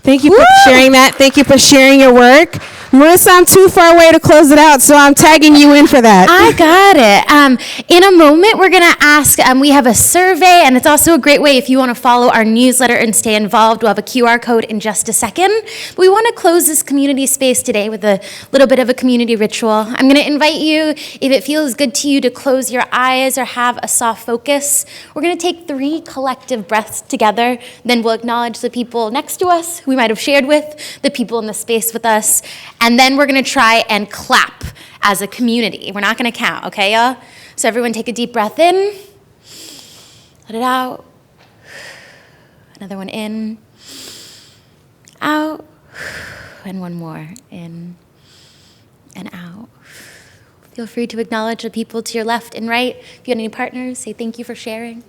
Thank you for sharing that. Thank you for sharing your work. Marissa, I'm too far away to close it out, so I'm tagging you in for that. I got it. In a moment, we're going to ask, we have a survey, and it's also a great way if you want to follow our newsletter and stay involved. We'll have a QR code in just a second. But we want to close this community space today with a little bit of a community ritual. I'm going to invite you, if it feels good to you, to close your eyes or have a soft focus. We're going to take 3 collective breaths together. Then we'll acknowledge the people next to us, who we might have shared with, the people in the space with us. And then we're going to try and clap as a community. We're not going to count, okay, y'all? So everyone take a deep breath in. Let it out. Another one in, out, and one more, in and out. Feel free to acknowledge the people to your left and right. If you have any partners, say thank you for sharing.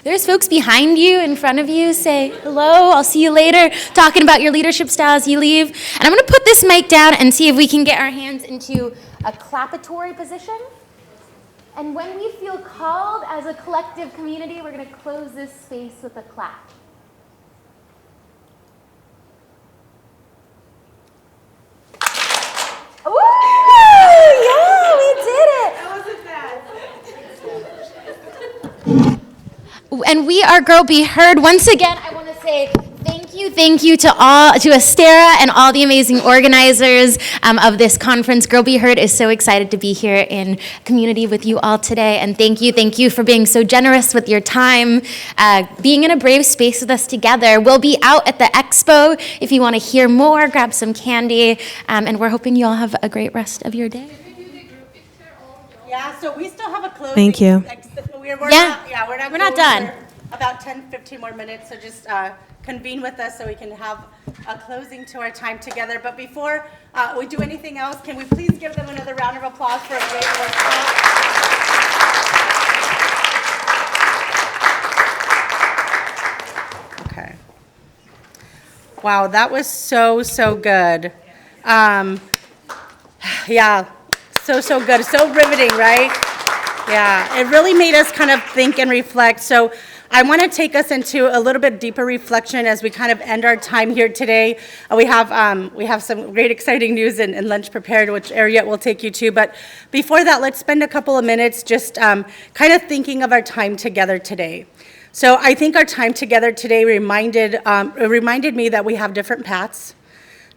There's folks behind you, in front of you, say hello, I'll see you later, talking about your leadership style as you leave. And I'm gonna put this mic down and see if we can get our hands into a clappatory position. And when we feel called as a collective community, we're gonna close this space with a clap. Woo! Yeah, we did it! That wasn't bad. And we are Girl Be Heard. Once again, I want to say thank you to Astera and all the amazing organizers of this conference. Girl Be Heard is so excited to be here in community with you all today. And thank you for being so generous with your time, being in a brave space with us together. We'll be out at the expo if you want to hear more, grab some candy, and we're hoping you all have a great rest of your day. Yeah, so we still have a closing. Thank you. We're We're not done. For about 10, 15 more minutes, so just convene with us so we can have a closing to our time together. But before we do anything else, can we please give them another round of applause for a great workshop? Okay. Wow, that was so good. Yeah, so good, so riveting, right? Yeah, it really made us kind of think and reflect. So I want to take us into a little bit deeper reflection as we kind of end our time here today. We have some great exciting news and lunch prepared, which Ariette will take you to. But before that, let's spend a couple of minutes just kind of thinking of our time together today. So I think our time together today reminded me that we have different paths,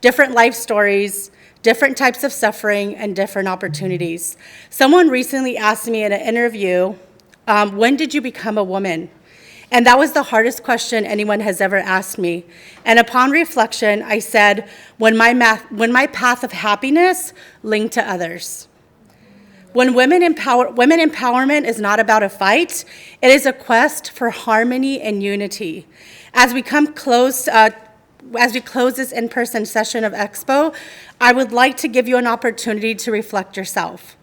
different life stories, different types of suffering, and different opportunities. Someone recently asked me in an interview, when did you become a woman? And that was the hardest question anyone has ever asked me. And upon reflection, I said, when my path of happiness linked to others. When women empowerment is not about a fight, it is a quest for harmony and unity. As we close this in-person session of Expo, I would like to give you an opportunity to reflect yourself.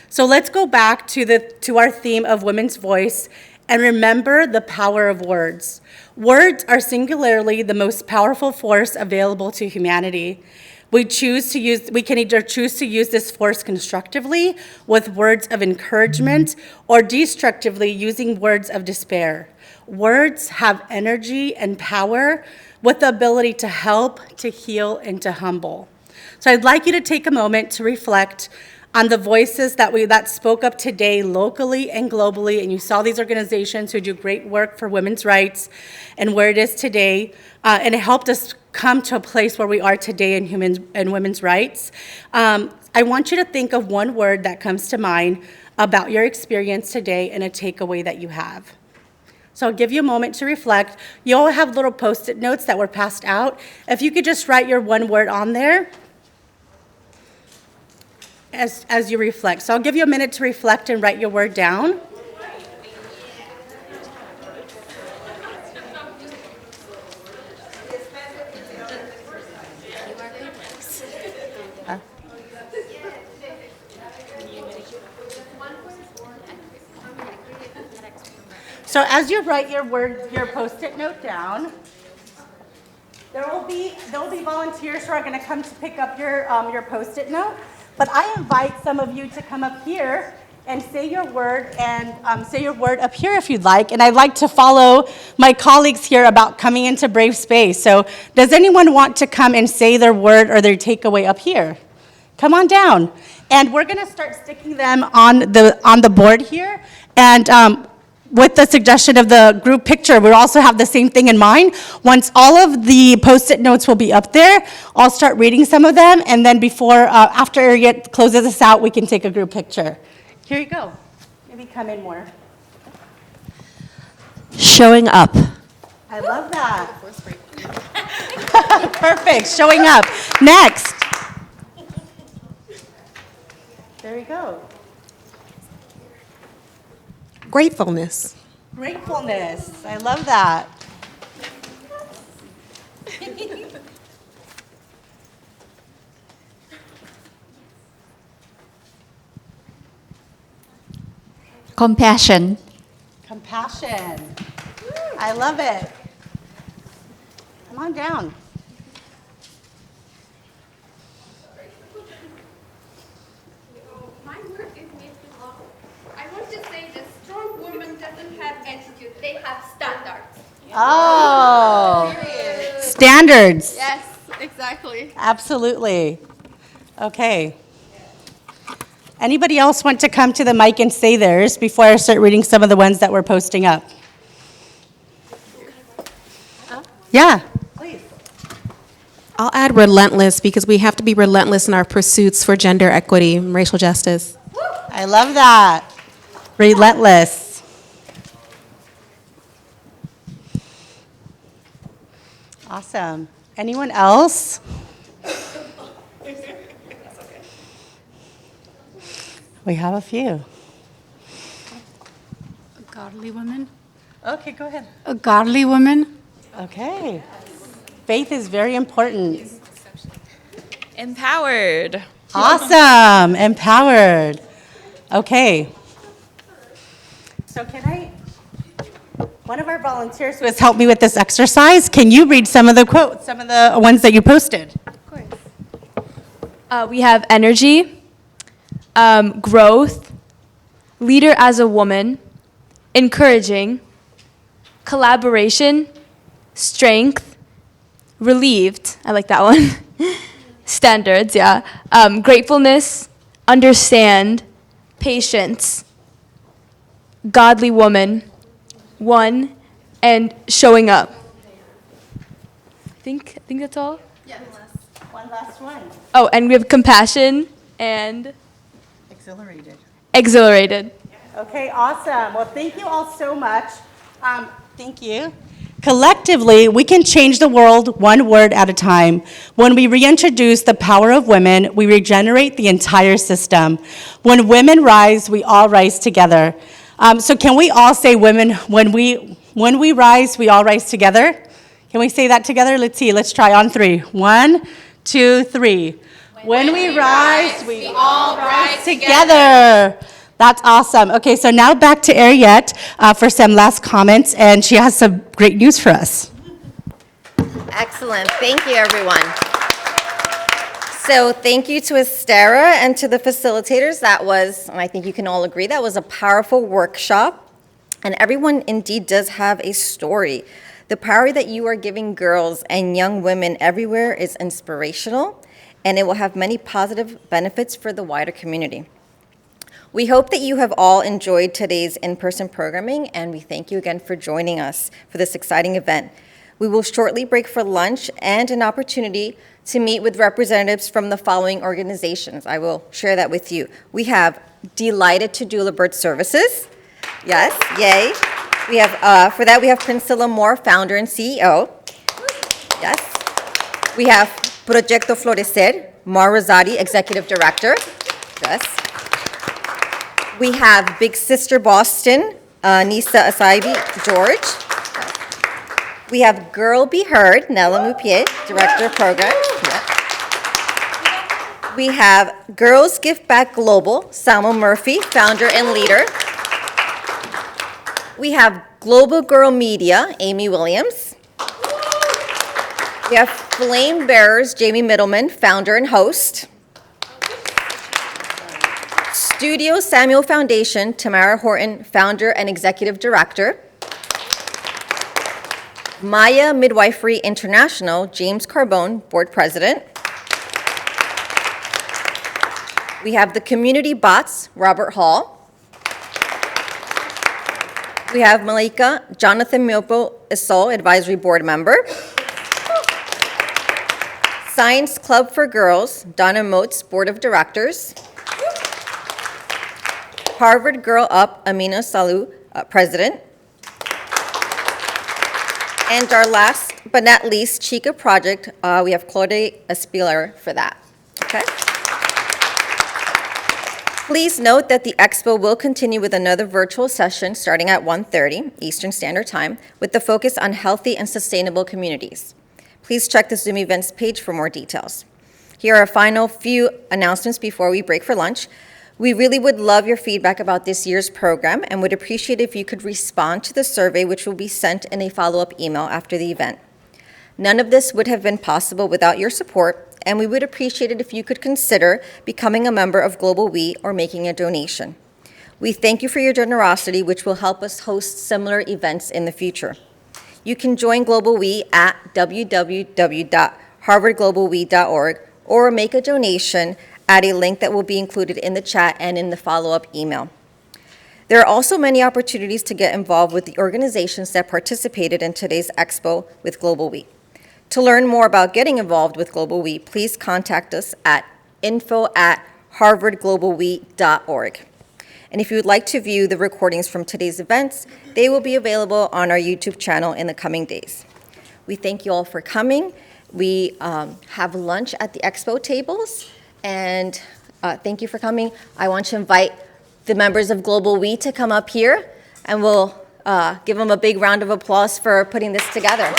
So let's go back to our theme of women's voice and remember the power of words. Words are singularly the most powerful force available to humanity. We can either choose to use this force constructively with words of encouragement or destructively using words of despair. Words have energy and power with the ability to help, to heal, and to humble. So I'd like you to take a moment to reflect on the voices that spoke up today locally and globally, and you saw these organizations who do great work for women's rights and where it is today, and it helped us come to a place where we are today in women's rights. I want you to think of one word that comes to mind about your experience today and a takeaway that you have. So I'll give you a moment to reflect. You all have little Post-it notes that were passed out. If you could just write your one word on there as you reflect. So I'll give you a minute to reflect and write your word down. So as you write your Post-it note down, there will be volunteers who are going to come to pick up your Post-it note. But I invite some of you to come up here and say your word up here if you'd like. And I'd like to follow my colleagues here about coming into Brave Space. So does anyone want to come and say their word or their takeaway up here? Come on down. And we're going to start sticking them on the board here. And with the suggestion of the group picture, we'll also have the same thing in mind. Once all of the Post-it notes will be up there, I'll start reading some of them, and then after Ariette closes us out, we can take a group picture. Here you go. Maybe come in more. Showing up. I love that. Perfect, showing up. Next. There you go. Gratefulness. Gratefulness. I love that. Compassion. Compassion. I love it. Come on down. My word is made with love. I want to say that strong woman doesn't have attitude, they have standards. Oh, standards. Yes, exactly. Absolutely. Okay. Anybody else want to come to the mic and say theirs before I start reading some of the ones that we're posting up? Yeah. I'll add relentless because we have to be relentless in our pursuits for gender equity and racial justice. I love that. Relentless. Awesome. Anyone else? We have a few. A godly woman. Okay, go ahead. A godly woman. Okay. Faith is very important. Empowered. Awesome. Empowered. Okay. So one of our volunteers who has helped me with this exercise, can you read some of the quotes, some of the ones that you posted? Of course. We have energy, growth, leader as a woman, encouraging, collaboration, strength, relieved, I like that one, standards, yeah, gratefulness, understand, patience, godly woman, one, and showing up. I think that's all. Yes. One last one. Oh, and we have compassion and Exhilarated. exhilarated. Okay, awesome. Well, thank you all so much. Thank you. Collectively, we can change the world one word at a time. When we reintroduce the power of women, we regenerate the entire system. When women rise, we all rise together. So can we all say women, when we rise, we all rise together? Can we say that together? Let's see, let's try on 3. 1, 2, 3. When we rise, we all rise together. That's awesome. Okay, so now back to Ariette for some last comments, and she has some great news for us. Excellent. Thank you, everyone. So thank you to Estera and to the facilitators. That was, and I think you can all agree, that was a powerful workshop. And everyone indeed does have a story. The power that you are giving girls and young women everywhere is inspirational, and it will have many positive benefits for the wider community. We hope that you have all enjoyed today's in-person programming, and we thank you again for joining us for this exciting event. We will shortly break for lunch and an opportunity to meet with representatives from the following organizations. I will share that with you. We have Delighted to Doula Birth Services. Yes, yay. We have, for that, we have Priscilla Moore, founder and CEO. Yes. We have Proyecto Florecer, Mar Rosati, executive director. Yes. We have Big Sister Boston, Nisa Asaibi George. We have Girl Be Heard, Nella Mupier, director of program. We have Girls Give Back Global, Salma Murphy, founder and leader. We have Global Girl Media, Amy Williams. We have Flame Bearers, Jamie Middleman, founder and host. Studio Samuel Foundation, Tamara Horton, founder and executive director. Maya Midwifery International, James Carbone, board president. We have the Community Bots, Robert Hall. We have Malika Jonathan Miopo Isol, advisory board member. Science Club for Girls, Donna Motes, board of directors. Harvard Girl Up, Amina Salu, president. And our last but not least, Chica Project, we have Claude Espiler for that. Okay. Please note that the expo will continue with another virtual session starting at 1:30 Eastern Standard Time with the focus on healthy and sustainable communities. Please check the Zoom events page for more details. Here are our final few announcements before we break for lunch. We really would love your feedback about this year's program and would appreciate if you could respond to the survey, which will be sent in a follow-up email after the event. None of this would have been possible without your support, and we would appreciate it if you could consider becoming a member of GlobalWe or making a donation. We thank you for your generosity, which will help us host similar events in the future. You can join GlobalWe at www.harvardglobalwe.org or make a donation at a link that will be included in the chat and in the follow-up email. There are also many opportunities to get involved with the organizations that participated in today's expo with GlobalWe. To learn more about getting involved with GlobalWe, please contact us at info@harvardglobalwe.org. And if you would like to view the recordings from today's events, they will be available on our YouTube channel in the coming days. We thank you all for coming. We have lunch at the expo tables. And thank you for coming. I want to invite the members of GlobalWe to come up here, and we'll give them a big round of applause for putting this together.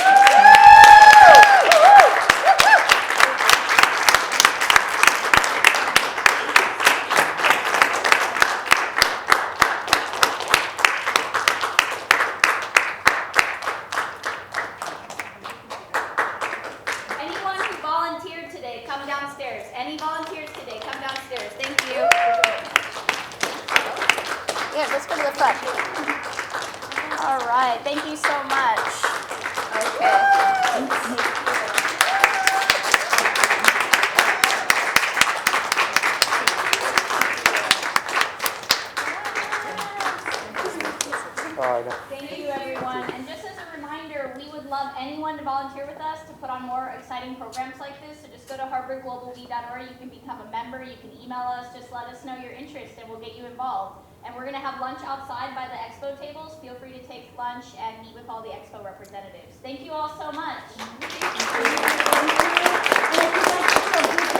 Anyone who volunteered today, come downstairs. Any volunteers today, come downstairs. Thank you. Yeah, let's go to the front. All right, thank you so much. Okay. Thank you, everyone. And just as a reminder, we would love anyone to volunteer with us to put on more exciting programs like this. So just go to harvardglobalwe.org. You can become a member. You can email us. Just let us know your interest, and we'll get you involved. And we're going to have lunch outside by the expo tables. Feel free to take lunch and meet with all the expo representatives. Thank you all so much.